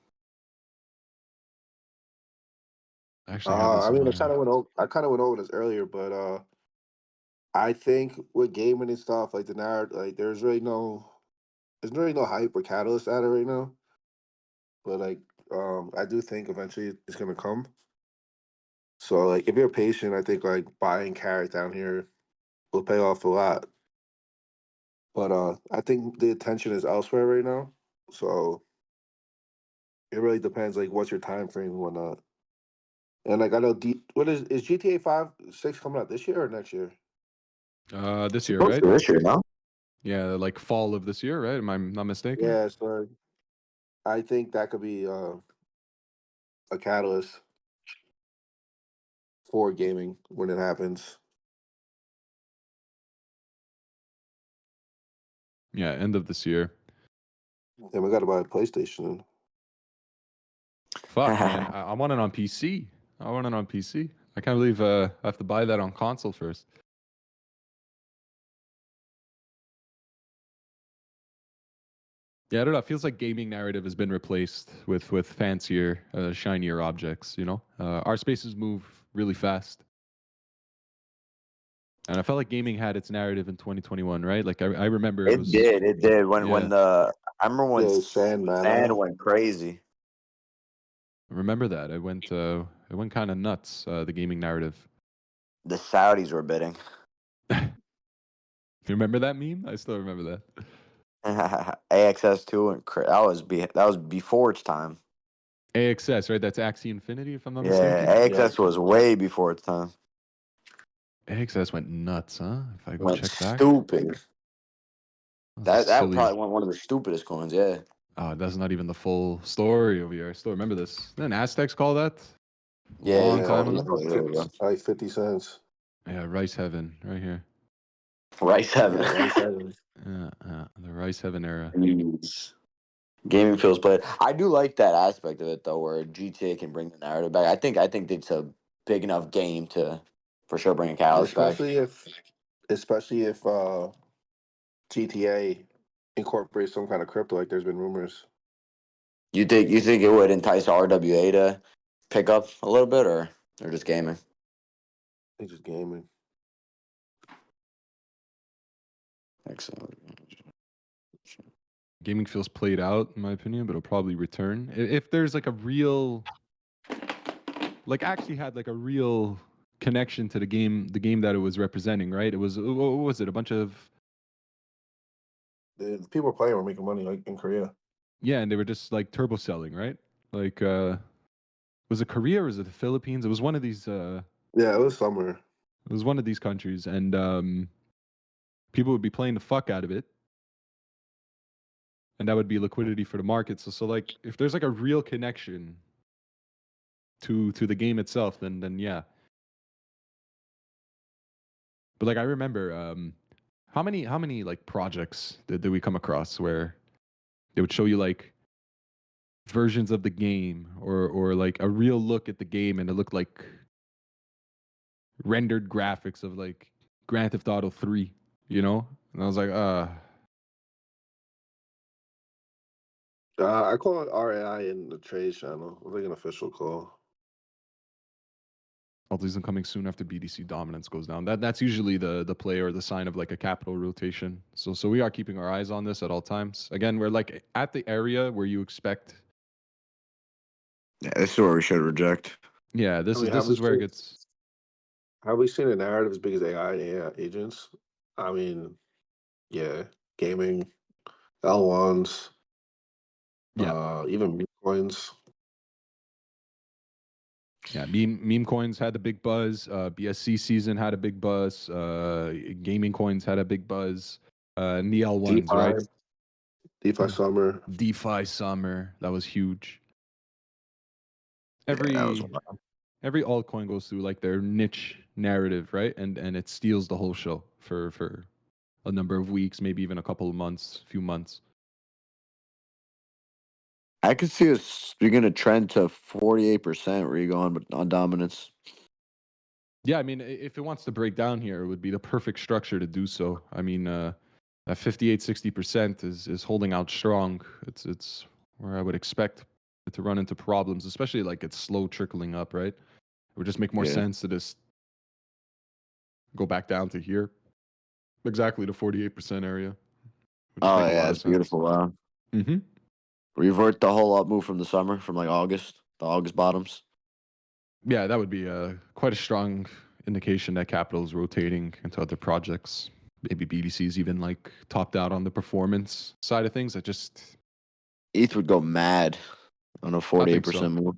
I actually had this. I In mean, my... I kind of went over this earlier, but I think with gaming and stuff like the narrative, like there's really no hype or catalyst at it right now. But like, I do think eventually it's gonna come. So like, if you're patient, I think like buying carrot down here will pay off a lot. But I think the attention is elsewhere right now. So it really depends like what's your time frame and whatnot. And like I know what is GTA 5 6 coming out this year or next year? This year, Supposed right? to this year, no? Yeah, like fall of this year, right? Am I not mistaken? Yeah, so I think that could be a catalyst for gaming when it happens. Yeah, end of this year. And we got to buy a PlayStation. Fuck, man. I want it on PC. I want it on PC. I can't believe I have to buy that on console first. Yeah, I don't know. It feels like gaming narrative has been replaced with fancier, shinier objects. You know, our spaces move really fast, and I felt like gaming had its narrative in 2021, right? Like I remember it was. It did. Yeah, I remember when Yeah, Sandman. Sand went crazy. I remember that. It went kind of nuts. The gaming narrative. The Saudis were bidding. You remember that meme? I still remember that. AXS2 and that was before its time. AXS, right? That's Axie Infinity, if I'm not Yeah, mistaken. AXS was way before its time. AXS went nuts, huh? If I go Went check back, stupid. that was a That silly. probably went one of the stupidest coins. Yeah. Oh, that's not even the full story over here. I still remember this. Didn't Aztecs call that? Yeah, Long he time called ago. it Like 50 cents. Yeah, Rice Heaven, right here. Rice Heaven. Yeah, right seven. Yeah, the Rice Heaven era. Jeez. Gaming feels played. I do like that aspect of it though, where GTA can bring the narrative back. I think it's a big enough game to for sure bring a catalyst back. Especially if GTA incorporates some kind of crypto, like there's been rumors. You think it would entice RWA to pick up a little bit, or they're just gaming? I think just gaming. Excellent. Gaming feels played out, in my opinion, but it'll probably return. If there's like a real, like actually had like a real connection to the game that it was representing, right? It was, what was it? A bunch of, The people playing were making money like in Korea. yeah, and they were just like turbo selling, right? Like, was it Korea or was it the Philippines? It was one of these, Yeah, it was somewhere. it was one of these countries, and people would be playing the fuck out of it, and that would be liquidity for the market. So like, if there's like a real connection to the game itself, then yeah, But like I remember, how many like projects did we come across where they would show you like versions of the game or like a real look at the game and it looked like rendered graphics of like Grand Theft Auto 3, you know? And I was like, I call it RAI in the trade channel. Like an official call. multism coming soon after BDC dominance goes down. That's usually the play or the sign of like a capital rotation. So we are keeping our eyes on this at all times. Again, we're like at the area where you expect. Yeah, this is where we should reject. Yeah, I this mean, is where it gets. have we seen a narrative as big as AI agents? I mean, yeah, gaming, L1s, Yeah, even meme coins. yeah. Meme coins had a big buzz. BSC season had a big buzz. Gaming coins had a big buzz. And the L1s, right? DeFi summer. DeFi summer, that was huge. Yeah, that was Every altcoin goes through like their niche narrative, right? And it steals the whole show for a number of weeks, maybe even a couple of months, few months. I could see us begin to trend to 48% Rego on dominance. Yeah, I mean, if it wants to break down here, it would be the perfect structure to do so. I mean, that 58-60% is holding out strong. It's where I would expect it to run into problems, especially like it's slow trickling up, right? It would just make more Yeah. sense to just go back down to here, exactly the 48% area. Would just Oh make a yeah, lot of it's sense. beautiful. Wow. Mm-hmm. Revert the whole up move from the summer, from like August, the August bottoms. Yeah, that would be quite a strong indication that capital is rotating into other projects. Maybe BDC's even like topped out on the performance side of things. ETH would go mad on a I 48% think so. move.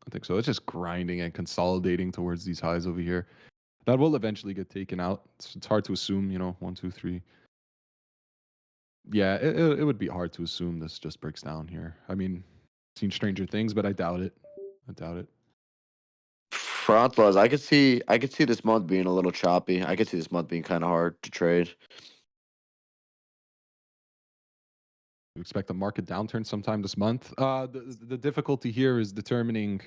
I think so. It's just grinding and consolidating towards these highs over here. That will eventually get taken out. It's hard to assume, you know, 1, 2, 3. Yeah, it would be hard to assume this just breaks down here. I mean, seen stranger things, but I doubt it. I doubt it. Front laws, I could see this month being a little choppy. I could see this month being kind of hard to trade. You expect a market downturn sometime this month. The difficulty here is determining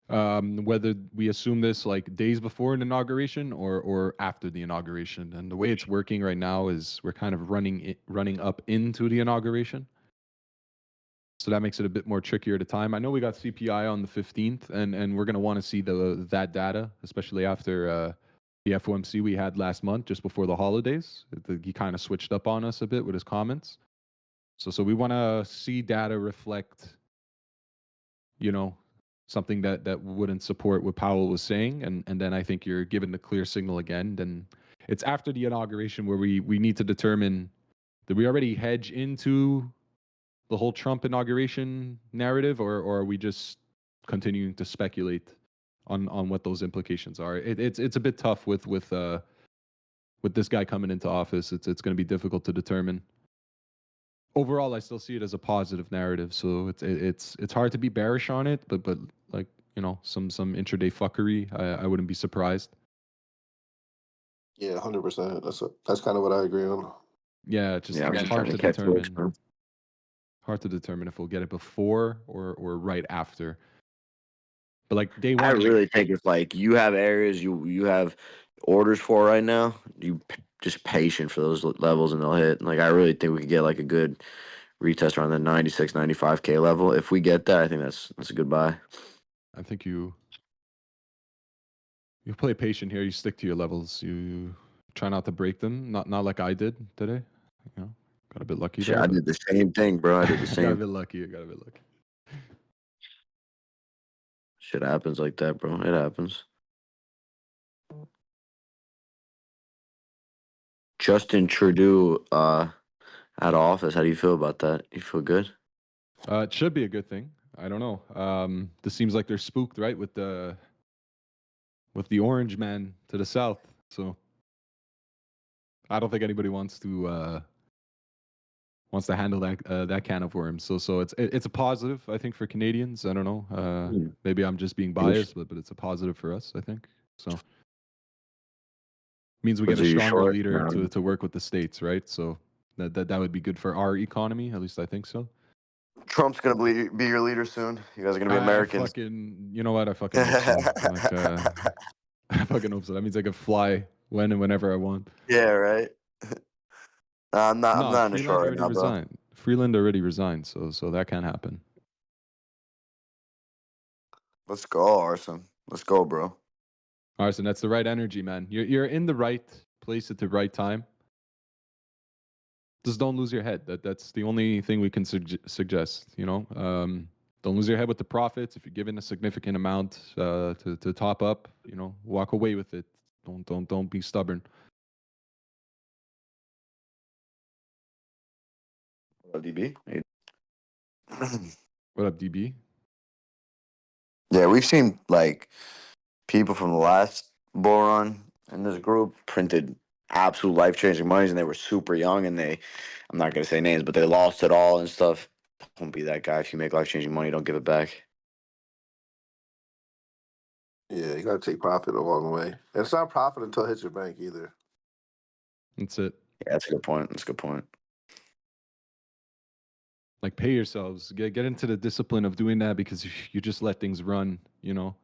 whether we assume this like days before an inauguration or after the inauguration. And the way it's working right now is we're kind of running up into the inauguration. So that makes it a bit more trickier to time. I know we got CPI on the 15th, and we're going to want to see that data, especially after the FOMC we had last month, just before the holidays. He kind of switched up on us a bit with his comments. So we want to see data reflect, you know, something that wouldn't support what Powell was saying, and then I think you're given the clear signal again. Then it's after the inauguration where we need to determine, did we already hedge into the whole Trump inauguration narrative, or are we just continuing to speculate on what those implications are? It's a bit tough with this guy coming into office. It's going to be difficult to determine. Overall, I still see it as a positive narrative. So it's hard to be bearish on it, but like, you know, some intraday fuckery, I wouldn't be surprised. Yeah, 100%. That's kind of what I agree on. Yeah, Yeah, I'm it's just hard trying to to catch wicks, determine. bro. Hard to determine if we'll get it before or right after. But like day I one, really think if like you have areas you have orders for right now, just patient for those levels and they'll hit. Like I really think we could get like a good retest around the 96, 95K level. If we get that, I think that's a good buy. I think you play patient here. You stick to your levels. You try not to break them. Not like I did today. You know, got a bit lucky Shit, there, I but did the same thing, bro. I did the got a same. bit lucky. Got a bit lucky. Shit happens like that, bro. It happens. Justin Trudeau out of office. How do you feel about that? You feel good? It should be a good thing. I don't know. This seems like they're spooked, right, with the orange man to the south. So I don't think anybody wants to handle that can of worms. So it's a positive, I think, for Canadians. I don't know. Maybe I'm just being biased, but it's a positive for us, I think. So Means we But get a are you stronger short? leader to work with the states, right? So that would be good for our economy. At least I think so. Trump's gonna be your leader soon. You guys are gonna be I Americans. fucking, you know what? I fucking hope so. Like, I fucking hope so. That means I can fly when and whenever I want. Yeah, right. I'm not. I'm No, not in the Freeland short right already now, bro. resigned. Freeland already resigned, so that can't happen. Let's go, Arson. Let's go, bro. Arson, that's the right energy, man. You're in the right place at the right time. Just don't lose your head. That's the only thing we can suggest. You know, don't lose your head with the profits. If you're given a significant amount to top up, you know, walk away with it. Don't be stubborn. What up, DB? What up, DB? Yeah, we've seen like people from the last bull run in this group printed absolute life changing monies, and they were super young, and I'm not gonna say names, but they lost it all and stuff. Don't be that guy. If you make life changing money, don't give it back. Yeah, you gotta take profit along the way. And it's not profit until it hits your bank either. That's it. Yeah, that's a good point. That's a good point. Like, pay yourselves. Get into the discipline of doing that, because you just let things run. You know,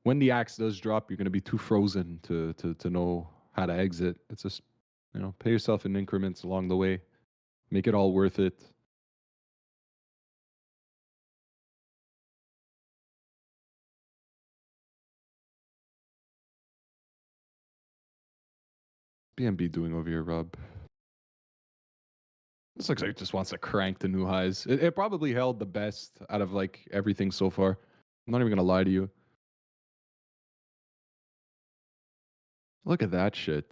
when the axe does drop, you're gonna be too frozen to know how to exit. It's just, you know, pay yourself in increments along the way. Make it all worth it. BNB doing over here, Rob? This looks like it just wants to crank to new highs. It probably held the best out of like everything so far. I'm not even gonna lie to you. Look at that shit.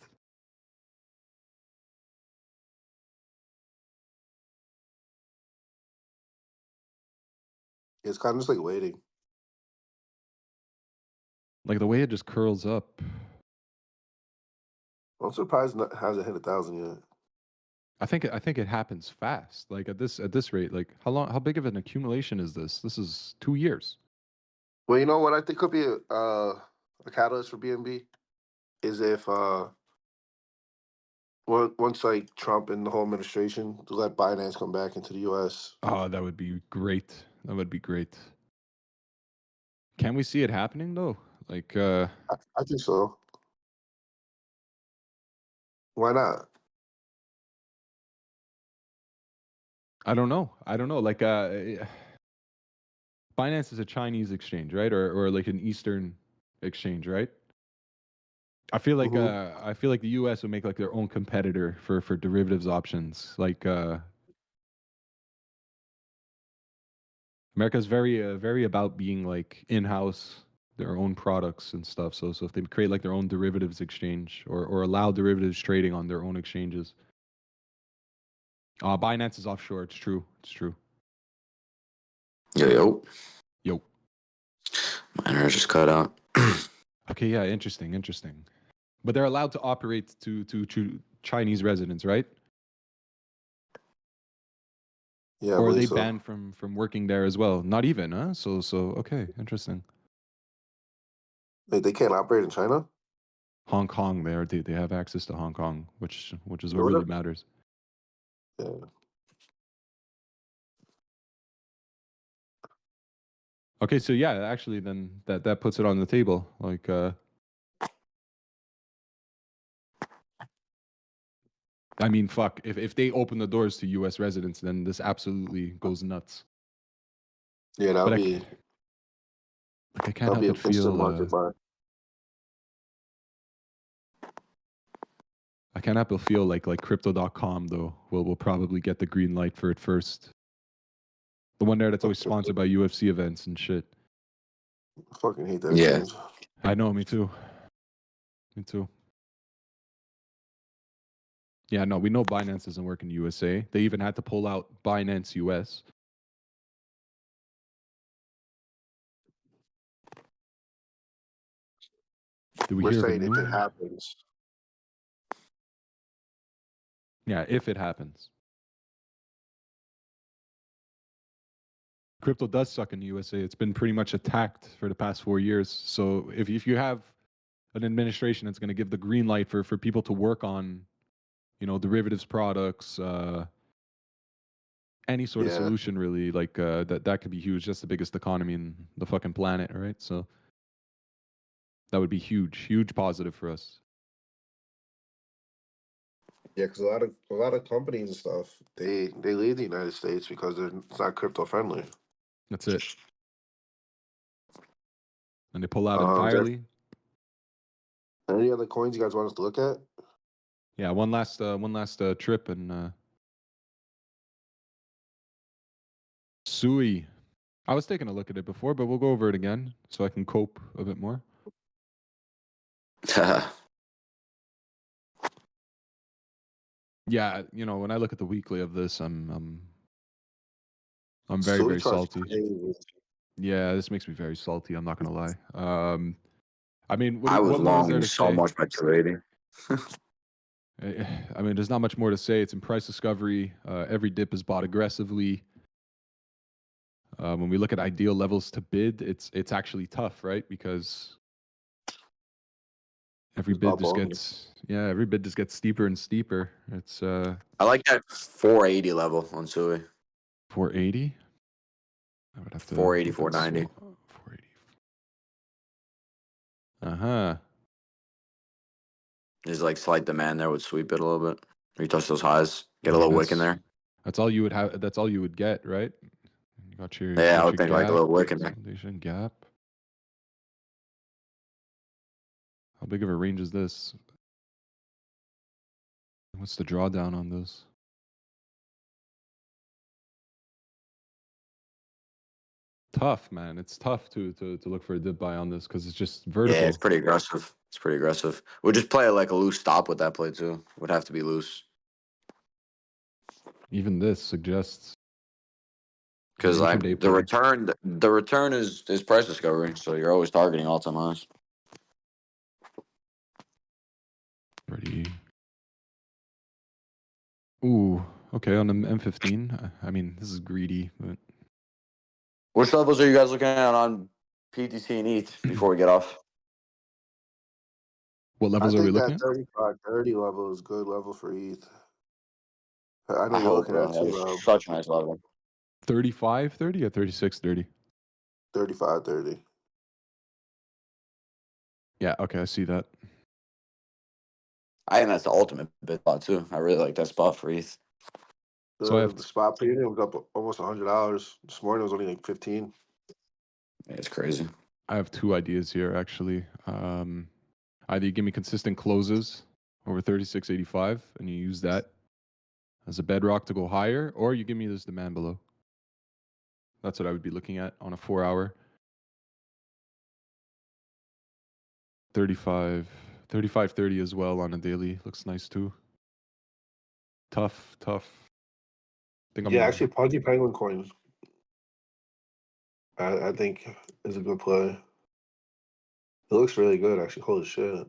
It's kind of just like waiting. Like the way it just curls up. I'm surprised it hasn't hit 1,000 yet. I think it happens fast. Like at this rate, like how big of an accumulation is this? This is 2 years. Well, you know what I think could be a catalyst for BNB is if once like Trump and the whole administration to let Binance come back into the U.S. Oh, that would be great. That would be great. Can we see it happening though? Like I think so. Why not? I don't know. I don't know. Like Binance is a Chinese exchange, right? Or like an Eastern exchange, right? Hmm. I feel like the US would make like their own competitor for derivatives options. Like America's very about being like in-house, their own products and stuff. So if they create like their own derivatives exchange or allow derivatives trading on their own exchanges. Binance is offshore. It's true. It's true. Yo. Yo. My internet just cut out. Okay, yeah, interesting. But they're allowed to operate to Chinese residents, right? Yeah, I Or are believe they so. banned from working there as well? Not even, huh? So okay, interesting. Wait, they can't operate in China? Hong Kong, they have access to Hong Kong, which is what Or really whatever? matters. Yeah. Okay, so yeah, actually, then that puts it on the table. Like, I mean, fuck, if they open the doors to U.S. residents, then this absolutely goes nuts. Yeah, But I can't that'll be help an but instant feel market buy. I can't help but feel like crypto.com though will probably get the green light for it first. The one there that's always sponsored by UFC events and shit. I fucking hate that Yeah. exchange. I know, me too. Me too. Yeah, no, we know Binance doesn't work in the USA. They even had to pull out Binance US. Did we We're hear of a saying if new? it happens. Yeah, if it happens. Crypto does suck in the USA. It's been pretty much attacked for the past 4 years. So if you have an administration that's going to give the green light for people to work on, derivatives products, any sort of Yeah, solution really, like that could be huge. That's the biggest economy in the fucking planet, right? So that would be huge positive for us. yeah, because a lot of companies and stuff they leave the United States because it's not crypto friendly. That's it. And they pull out Is there entirely. any other coins you guys want us to look at? Yeah, one last trip and Sui. I was taking a look at it before, but we'll go over it again so I can cope a bit more. Yeah, when I look at the weekly of this, I'm very, Sui very charge salty. crazy. Yeah, this makes me very salty. I'm not gonna lie. I mean, I was what more is there longing to so say? much by 280. I mean, there's not much more to say. It's in price discovery. Every dip is bought aggressively. When we look at ideal levels to bid, it's actually tough, right? Because every It's bid about just ball. gets steeper and steeper. It's I like that 480 level on Sui. 480. I would have to 480, look at 490. 480. Uh-huh. There's like slight demand there would sweep it a little bit. You touch those highs, get I a mean, little wick in there. that's all you would have. That's all you would get, right? You Yeah, I got would your think like a gap, little wick in there. foundation gap. How big of a range is this? What's the drawdown on this? Tough, man. It's tough to look for a dip buy on this because it's just Yeah, vertical. it's pretty aggressive. It's pretty aggressive. We'll just play like a loose stop with that play too. Would have to be loose. Even this suggests an Because like intraday the play. return is price discovery, so you're always targeting all time highs. Pretty. Ooh, okay. On the M15, I mean, this is greedy, but Which levels are you guys looking at on PTC and ETH before we get off? what I levels are we think looking that at? 35-30 level is good level for ETH. I know I you're hope, looking bro. at That too, is Rob. such a nice level. 35-30 or 36-30? 35-30. Yeah. Okay, I see that. I think that's the ultimate bid spot too. I really like that spot for ETH. So I have The spot premium was up almost $100. This morning it was only like 15. Yeah, it's crazy. I have two ideas here actually. Either you give me consistent closes over 36.85 and you use that as a bedrock to go higher, or you give me this demand below. That's what I would be looking at on a 4-hour. 35-30 as well on a daily. Looks nice too. Tough. Think Yeah, I'm actually, Pudgy Penguin coins, I think is a good play. It looks really good, actually. Holy shit.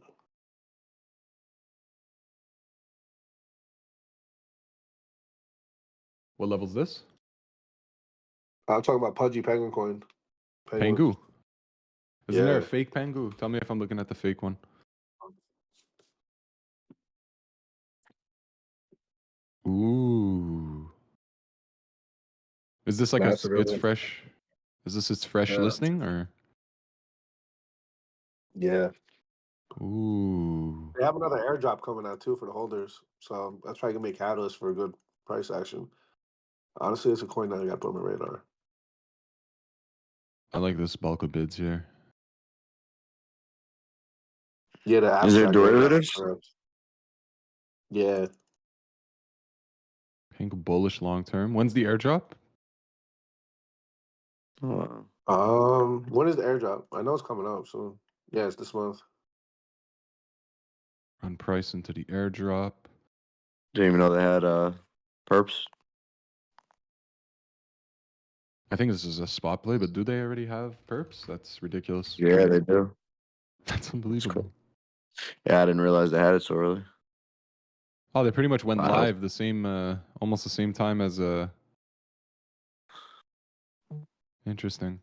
what level's this? I'm talking about Pudgy Penguin coin. Penguin. Pengu. Isn't there a Yeah. fake Pengu? Tell me if I'm looking at the fake one. Ooh. Is this like That's a real it's one. fresh? Is this its fresh Yeah. listing or? Yeah. Ooh. They have another airdrop coming out too for the holders. So that's probably gonna be a catalyst for a good price action. Honestly, it's a coin that I got put on my radar. I like this bulk of bids here. Yeah, the Is there abstract airdrop. derivatives? Correct. Yeah. Pink bullish long term. When's the airdrop? When is the airdrop? I know it's coming up soon. Yeah, it's this month. Run price into the airdrop. Didn't even know they had perps. I think this is a spot play, but do they already have perps? That's ridiculous. Yeah, they do. That's unbelievable. cool. Yeah, I didn't realize they had it so early. Oh, they pretty much went Wow. live the same, almost the same time as Interesting.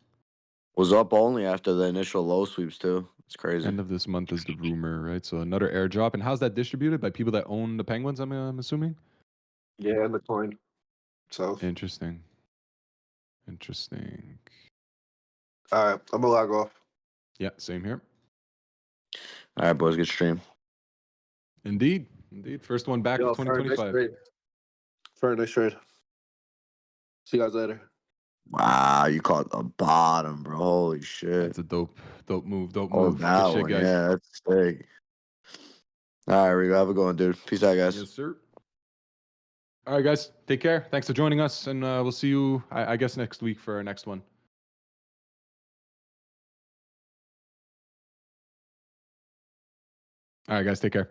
Was up only after the initial low sweeps too. It's crazy. End of this month is the rumor, right? So another airdrop. And how's that distributed? By people that own the Penguins, I'm assuming? Yeah, and the coin. So, Interesting. Interesting. all right, I'm gonna log off. Yeah, same here. All right, boys, good stream. Indeed. Indeed. First one back of Yo, for a nice 2025. trade. For a nice trade. See you guys later. Wow, you caught the bottom, bro. Holy shit. That's a dope move. Dope Oh, move. that Good shit, one. guys. Yeah, that's sick. All right, Rego, have a good one, dude. Peace out, guys. Yes, sir. All right, guys. Take care. Thanks for joining us. And we'll see you, I guess, next week for our next one. All right, guys. Take care.